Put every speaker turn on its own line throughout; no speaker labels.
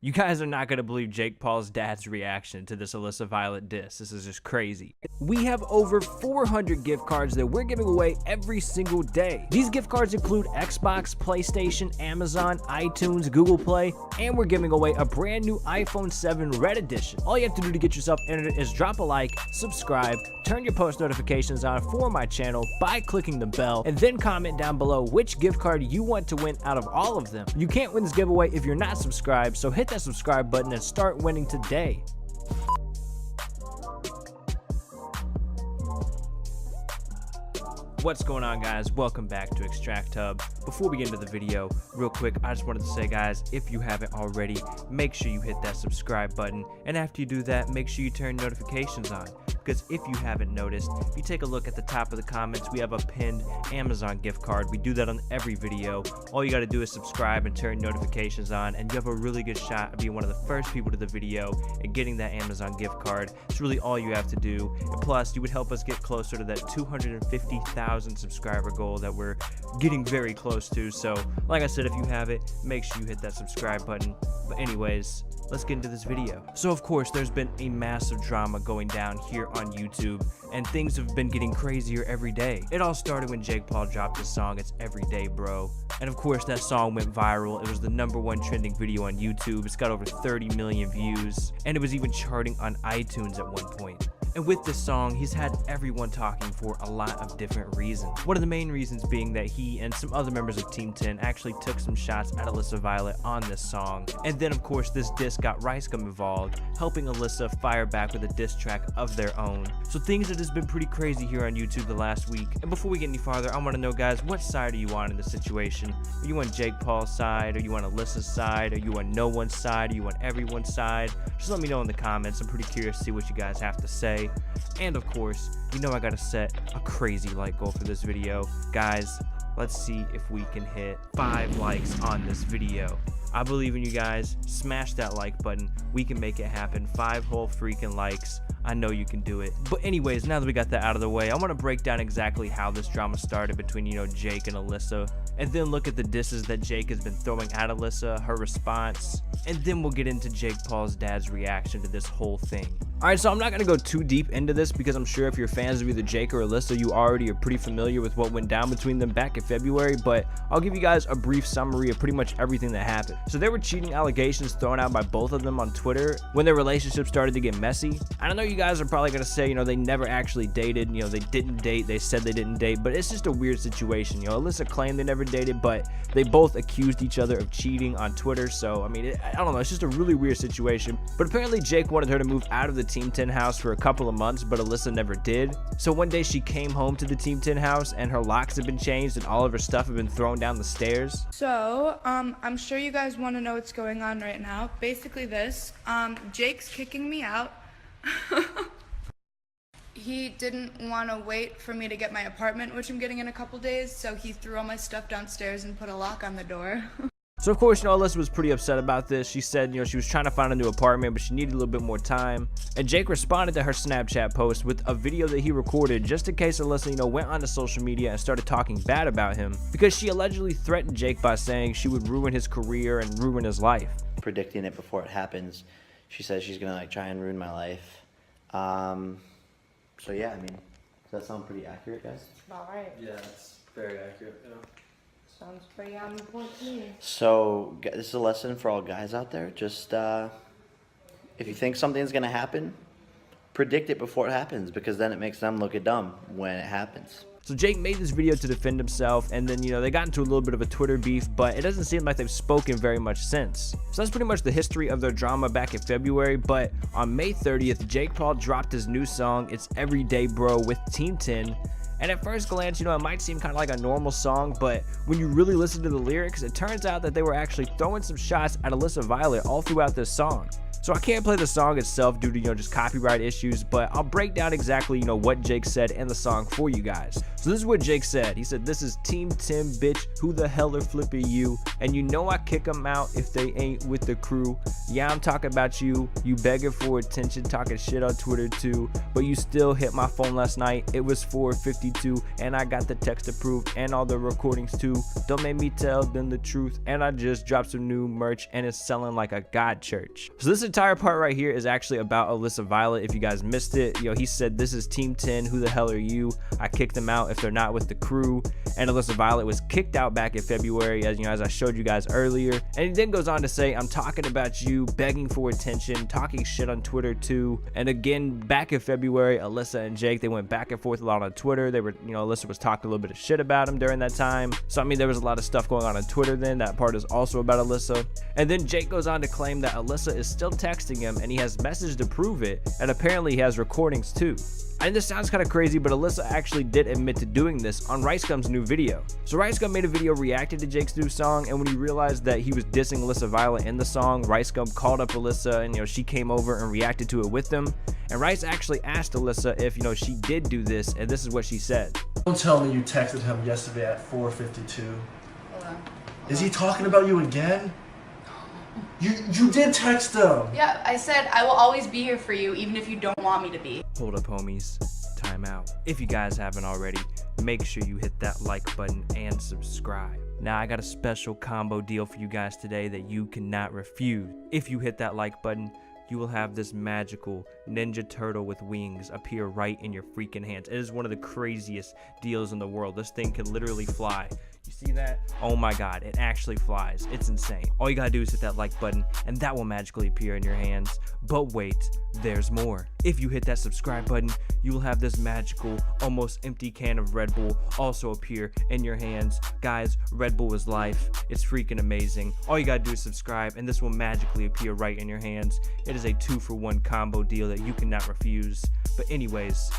You guys are not going to believe Jake Paul's dad's reaction to this Alissa Violet diss. This is just crazy. We have over 400 gift cards that we're giving away every single day. These gift cards include Xbox, PlayStation, Amazon, iTunes, Google Play, and we're giving away a brand new iPhone 7 Red Edition. All you have to do to get yourself entered is drop a like, subscribe, turn your post notifications on for my channel by clicking the bell, and then comment down below which gift card you want to win out of all of them. You can't win this giveaway if you're not subscribed, so hit that subscribe button and start winning today. What's going on, guys? Welcome back to Extract Hub. Before we get into the video, real quick, I just wanted to say, guys, if you haven't already, make sure you hit that subscribe button, and after you do that, make sure you turn notifications on, because if you haven't noticed, if you take a look at the top of the comments, we have a pinned Amazon gift card. We do that on every video. All you got to do is subscribe and turn notifications on, and you have a really good shot of being one of the first people to the video and getting that Amazon gift card. It's really all you have to do, and plus, you would help us get closer to that 250,000 subscriber goal that we're getting very close to. So like I said, if you have it, make sure you hit that subscribe button. But anyways, let's get into this video. So of course, there's been a massive drama going down here on YouTube, and things have been getting crazier every day. It all started when Jake Paul dropped his song, It's Everyday Bro. And of course, that song went viral. It was the #1 trending video on YouTube. It's got over 30 million views, and it was even charting on iTunes at one point. And with this song, he's had everyone talking for a lot of different reasons. One of the main reasons being that he and some other members of Team 10 actually took some shots at Alissa Violet on this song. And then of course this diss got Ricegum involved, helping Alissa fire back with a diss track of their own. So things have just been pretty crazy here on YouTube the last week. And before we get any farther, I want to know, guys, what side are you on in this situation? Are you on Jake Paul's side? Are you on Alissa's side? Are you on no one's side? Are you on everyone's side? Just let me know in the comments. I'm pretty curious to see what you guys have to say. And of course, you know I gotta set a crazy like goal for this video. Guys, let's see if we can hit 5 likes on this video. I believe in you guys. Smash that like button. We can make it happen. 5 whole freaking likes. I know you can do it. But anyways, now that we got that out of the way, I want to break down exactly how this drama started between, Jake and Alissa, and then look at the disses that Jake has been throwing at Alissa, her response, and then we'll get into Jake Paul's dad's reaction to this whole thing. Alright, so I'm not going to go too deep into this because I'm sure if you're fans of either Jake or Alissa, you already are pretty familiar with what went down between them back in February, but I'll give you guys a brief summary of pretty much everything that happened. So there were cheating allegations thrown out by both of them on Twitter when their relationship started to get messy. I know you guys are probably going to say, they never actually dated, they didn't date, they said they didn't date, but it's just a weird situation. Alissa claimed they never dated, but they both accused each other of cheating on Twitter, so I mean, I don't know, it's just a really weird situation. But apparently Jake wanted her to move out of the Team 10 house for a couple of months, but Alissa never did. So one day she came home to the Team 10 house and her locks had been changed and all of her stuff had been thrown down the stairs.
So, I'm sure you guys want to know what's going on right now. Basically this, Jake's kicking me out. He didn't want to wait for me to get my apartment, which I'm getting in a couple days, so he threw all my stuff downstairs and put a lock on the door.
So of course, Alissa was pretty upset about this. She said, she was trying to find a new apartment, but she needed a little bit more time. And Jake responded to her Snapchat post with a video that he recorded just in case Alissa, went onto social media and started talking bad about him, because she allegedly threatened Jake by saying she would ruin his career and ruin his life.
Predicting it before it happens. She says she's gonna try and ruin my life. So yeah, I mean, does that sound pretty accurate, guys?
All right.
Yeah, it's very accurate.
Sounds pretty on point to me.
So this is a lesson for all guys out there. Just if you think something's gonna happen, predict it before it happens, because then it makes them look dumb when it happens.
So Jake made this video to defend himself, and then, they got into a little bit of a Twitter beef, but it doesn't seem like they've spoken very much since. So that's pretty much the history of their drama back in February, but on May 30th, Jake Paul dropped his new song, It's Everyday Bro, with Team 10. And at first glance, it might seem kind of like a normal song, but when you really listen to the lyrics, it turns out that they were actually throwing some shots at Alissa Violet all throughout this song. So I can't play the song itself due to, just copyright issues, but I'll break down exactly, what Jake said in the song for you guys. So this is what Jake said. He said, "This is Team 10, bitch. Who the hell are flipping you? And you know I kick them out if they ain't with the crew. Yeah, I'm talking about you. You begging for attention, talking shit on Twitter too. But you still hit my phone last night. It was 4:52, and I got the text approved and all the recordings too. Don't make me tell them the truth. And I just dropped some new merch, and it's selling like a god church." So this entire part right here is actually about Alissa Violet. If you guys missed it, he said, "This is Team 10. Who the hell are you? I kicked them out if they're not with the crew." And Alissa Violet was kicked out back in February, as I showed you guys earlier. And he then goes on to say, "I'm talking about you, begging for attention, talking shit on Twitter too." And again, back in February, Alissa and Jake, they went back and forth a lot on Twitter. They were, Alissa was talking a little bit of shit about him during that time. So I mean, there was a lot of stuff going on Twitter then. That part is also about Alissa. And then Jake goes on to claim that Alissa is still texting him, and he has message to prove it, and apparently he has recordings too. And this sounds kind of crazy, but Alissa actually did admit to doing this on RiceGum's new video. So RiceGum made a video reacting to Jake's new song, and when he realized that he was dissing Alissa Violet in the song, RiceGum called up Alissa, and she came over and reacted to it with him. And Rice actually asked Alissa if she did do this, and this is what she said.
Don't tell me you texted him yesterday at 4:52.
Hold on.
Is he talking about you again? You did text him.
Yeah, I said I will always be here for you, even if you don't want me to be.
Hold up, homies. Time out. If you guys haven't already, make sure you hit that like button and subscribe. Now I got a special combo deal for you guys today that you cannot refuse. If you hit that like button, you will have this magical Ninja Turtle with wings appear right in your freaking hands. It is one of the craziest deals in the world. This thing can literally fly. You see that? Oh my god, it actually flies. It's insane. All you gotta do is hit that like button, and that will magically appear in your hands. But wait, there's more. If you hit that subscribe button, you will have this magical, almost empty can of Red Bull also appear in your hands. Guys, Red Bull is life. It's freaking amazing. All you gotta do is subscribe, and this will magically appear right in your hands. It is a 2-for-1 combo deal that you cannot refuse. But anyways,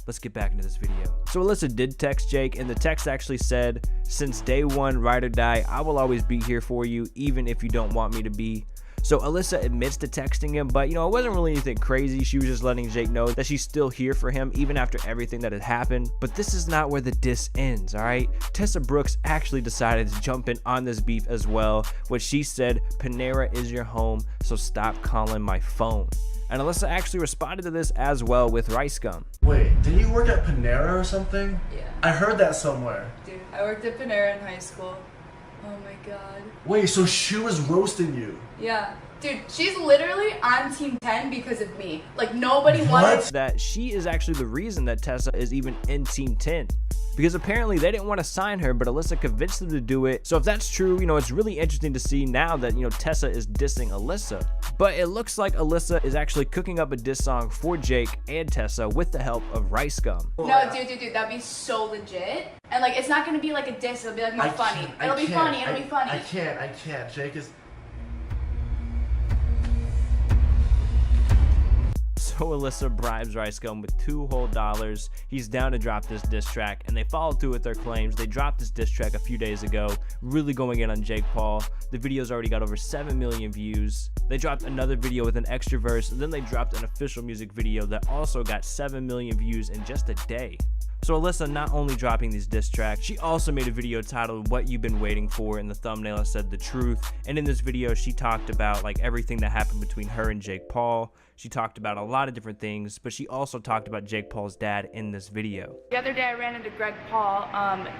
let's get back into this video. So Alissa did text Jake, and the text actually said, "Since day one, ride or die, I will always be here for you, even if you don't want me to be." So Alissa admits to texting him, but it wasn't really anything crazy. She was just letting Jake know that she's still here for him, even after everything that had happened. But this is not where the diss ends, alright? Tessa Brooks actually decided to jump in on this beef as well. What she said, "Panera is your home, so stop calling my phone." And Alissa actually responded to this as well with RiceGum.
Wait, did you work at Panera or something?
Yeah.
I heard that somewhere.
Dude, I worked at Panera in high school. Oh my god.
Wait, so she was roasting you?
Yeah. Dude, she's literally on Team 10 because of me. Like, nobody wanted...
That she is actually the reason that Tessa is even in Team 10. Because apparently they didn't want to sign her, but Alissa convinced them to do it. So if that's true, it's really interesting to see now that, Tessa is dissing Alissa. But it looks like Alissa is actually cooking up a diss song for Jake and Tessa with the help of RiceGum.
No, dude, that'd be so legit. And, it's not going to be like a diss. It'll be, more funny. It'll be funny.
I can't. Jake is...
So Alissa bribes RiceGum with $2 whole. He's down to drop this diss track, and they followed through with their claims. They dropped this diss track a few days ago, really going in on Jake Paul. The video's already got over 7 million views. They dropped another video with an extra verse, and then they dropped an official music video that also got 7 million views in just a day. So Alissa not only dropping these diss tracks, she also made a video titled "What You've Been Waiting For," and the thumbnail said "The Truth." And in this video, she talked about everything that happened between her and Jake Paul. She talked about a lot of different things, but she also talked about Jake Paul's dad in this video.
The other day I ran into Greg Paul,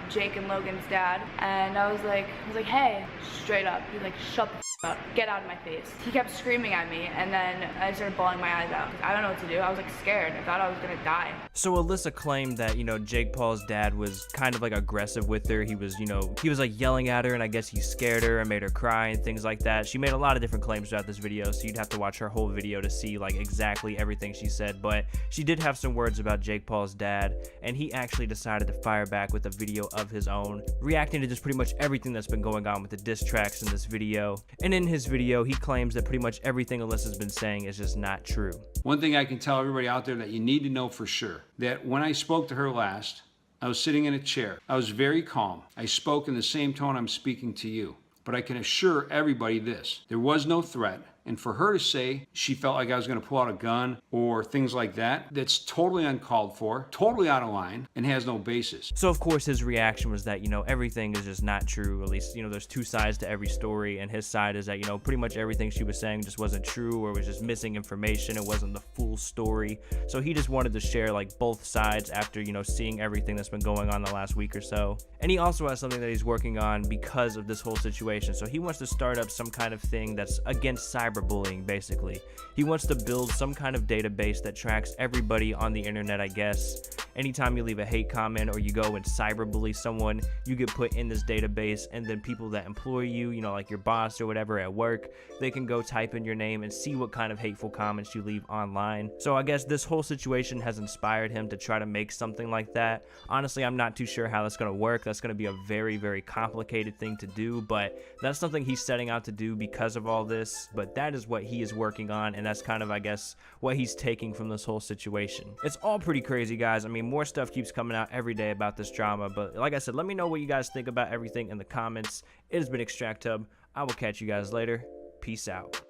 Jake and Logan's dad, and I was like, hey, straight up. He's like, "Shut the up, get out of my face." He kept screaming at me, and then I started bawling my eyes out. I don't know what to do. I was scared. I thought I was gonna die.
So Alissa claimed that, Jake Paul's dad was kind of aggressive with her. He was, he was yelling at her, and I guess he scared her and made her cry and things like that. She made a lot of different claims throughout this video, so you'd have to watch her whole video to see exactly everything she said. But she did have some words about Jake Paul's dad, and he actually decided to fire back with a video of his own, reacting to just pretty much everything that's been going on with the diss tracks in this video. And in his video, he claims that pretty much everything Alissa's been saying is just not true.
One thing I can tell everybody out there that you need to know for sure, that when I spoke to her last, I was sitting in a chair. I was very calm. I spoke in the same tone I'm speaking to you. But I can assure everybody this: there was no threat. And for her to say she felt like I was going to pull out a gun or things like that, that's totally uncalled for, totally out of line, and has no basis.
So of course his reaction was that, everything is just not true. At least, there's two sides to every story, and his side is that, pretty much everything she was saying just wasn't true or was just missing information. It wasn't the full story. So he just wanted to share like both sides after, seeing everything that's been going on the last week or so. And he also has something that he's working on because of this whole situation. So he wants to start up some kind of thing that's against cyberbullying, basically. He wants to build some kind of database that tracks everybody on the internet, I guess. Anytime you leave a hate comment or you go and cyberbully someone, you get put in this database, and then people that employ you, like your boss or whatever at work, they can go type in your name and see what kind of hateful comments you leave online. So I guess this whole situation has inspired him to try to make something like that. Honestly, I'm not too sure how that's going to work. That's going to be a very, very complicated thing to do, but that's something he's setting out to do because of all this. But that is what he is working on, and that's kind of, I guess, what he's taking from this whole situation. It's all pretty crazy, guys. I mean, more stuff keeps coming out every day about this drama, but like I said, let me know what you guys think about everything in the comments. It has been Extract Hub. I will catch you guys later. Peace out.